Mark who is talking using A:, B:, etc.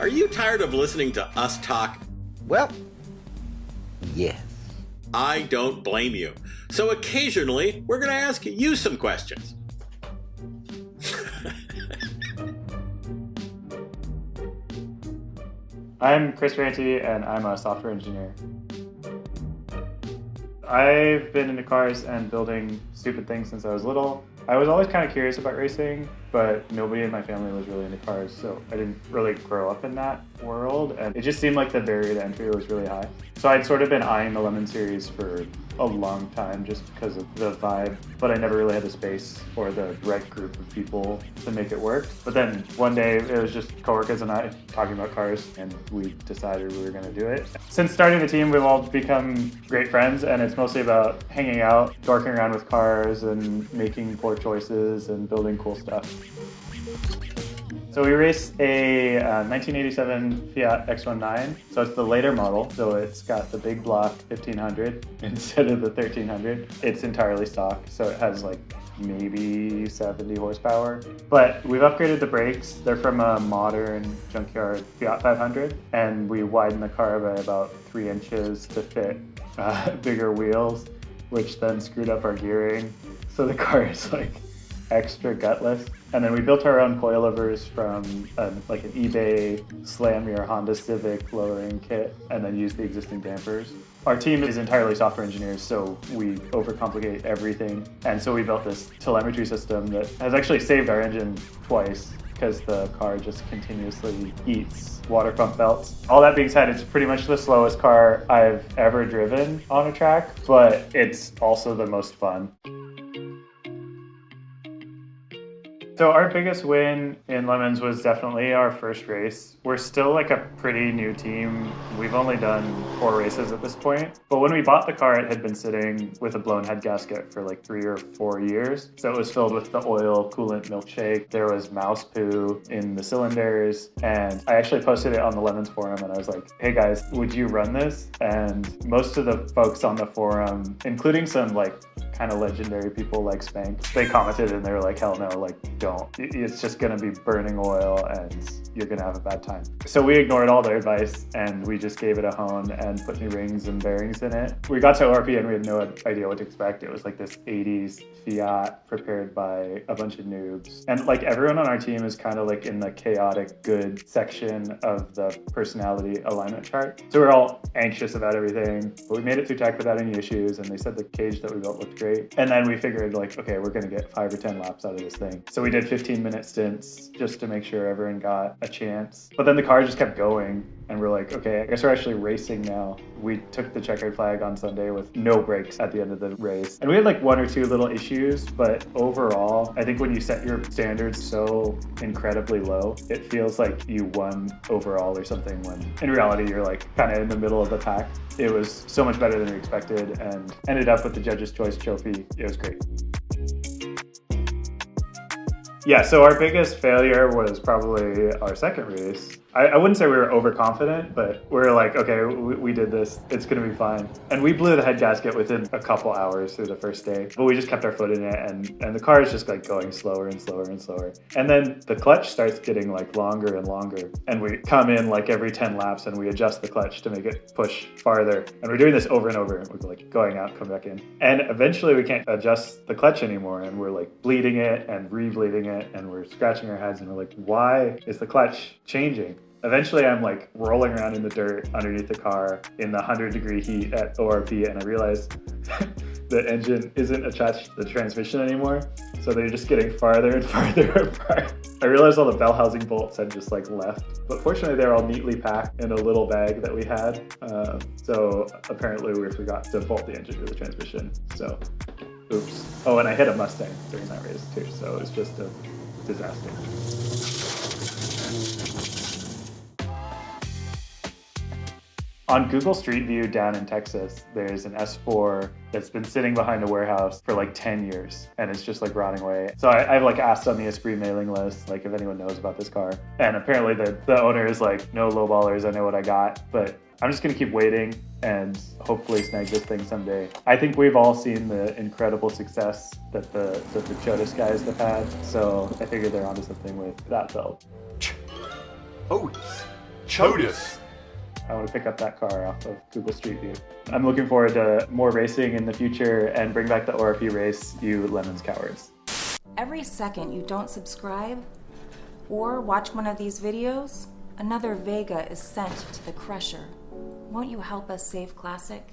A: Are you tired of listening to us talk?
B: Well, yes.
A: I don't blame you. So occasionally, we're going to ask you some questions.
C: I'm Chris Duranti, and I'm a software engineer. I've been into cars and building stupid things since I was little. I was always kind of curious about racing, but nobody in my family was really into cars, so I didn't really grow up in that world, and it just seemed like the barrier to entry was really high. So I'd sort of been eyeing the Lemon series for a long time just because of the vibe, but I never really had the space or the right group of people to make it work. But then one day it was just coworkers and I talking about cars, and we decided we were going to do it. Since starting the team, we've all become great friends, and it's mostly about hanging out, dorking around with cars and making poor choices and building cool stuff. So we race a 1987 Fiat X1 so it's the later model, so it's got the big block 1500 instead of the 1300. It's entirely stock, so it has like maybe 70 horsepower. But we've upgraded the brakes. They're from a modern junkyard Fiat 500, and we widened the car by about 3 inches to fit bigger wheels, which then screwed up our gearing. So the car is like extra gutless. And then we built our own coilovers from like an eBay Slam Your Honda Civic lowering kit, and then used the existing dampers. Our team is entirely software engineers, so we overcomplicate everything. And so we built this telemetry system that has actually saved our engine twice because the car just continuously eats water pump belts. All that being said, it's pretty much the slowest car I've ever driven on a track, but it's also the most fun. So our biggest win in Lemons was definitely our first race. We're still like a pretty new team. We've only done 4 races at this point. But when we bought the car, it had been sitting with a blown head gasket for like 3 or 4 years. So it was filled with the oil coolant milkshake. There was mouse poo in the cylinders. And I actually posted it on the Lemons forum, and I was like, hey guys, would you run this? And most of the folks on the forum, including some like kind of legendary people like Spank, they commented and they were like, hell no, like don't. It's just gonna be burning oil and you're gonna have a bad time. So we ignored all their advice and we just gave it a hone and put new rings and bearings in it. We got to ORP and we had no idea what to expect. It was like this 80s Fiat prepared by a bunch of noobs. And like everyone on our team is kind of like in the chaotic good section of the personality alignment chart. So we're all anxious about everything, but we made it through tech without any issues, and they said the cage that we built looked great. And then we figured like, okay, we're gonna get 5 or 10 laps out of this thing. So we did 15-minute stints just to make sure everyone got a chance. But then the car just kept going, and we're like, okay, I guess we're actually racing now. We took the checkered flag on Sunday with no brakes at the end of the race. And we had like 1 or 2 little issues, but overall, I think when you set your standards so incredibly low, it feels like you won overall or something, when in reality, you're like kind of in the middle of the pack. It was so much better than we expected and ended up with the Judge's Choice trophy. It was great. Yeah, so our biggest failure was probably our second race. I wouldn't say we were overconfident, but we were like, okay, we did this. It's going to be fine. And we blew the head gasket within a couple hours through the first day. But we just kept our foot in it, and the car is just like going slower and slower and slower. And then the clutch starts getting like longer and longer. And we come in like every 10 laps and we adjust the clutch to make it push farther. And we're doing this over and over. And we're like going out, come back in. And eventually we can't adjust the clutch anymore. And we're like bleeding it and re-bleeding it. And we're scratching our heads and we're like, why is the clutch changing? Eventually, I'm like rolling around in the dirt underneath the car in the 100-degree heat at ORP, and I realize the engine isn't attached to the transmission anymore, so they're just getting farther and farther apart. I realized all the bell housing bolts had just like left, but fortunately they're all neatly packed in a little bag that we had. So apparently we forgot to bolt the engine to the transmission. So, oops. Oh, and I hit a Mustang during that race too, so it was just a disaster. On Google Street View down in Texas, there's an S4 that's been sitting behind a warehouse for like 10 years and it's just like rotting away. So I've like asked on the Esprit mailing list, like if anyone knows about this car. And apparently the owner is like, no lowballers, I know what I got. But I'm just gonna keep waiting and hopefully snag this thing someday. I think we've all seen the incredible success that the Jodas guys have had. So I figured they're onto something with that build.
B: Oh,
D: CHODIS.
C: I want to pick up that car off of Google Street View. I'm looking forward to more racing in the future and bring back the ORP race, you Lemons cowards.
E: Every second you don't subscribe or watch one of these videos, another Vega is sent to the crusher. Won't you help us save Classic?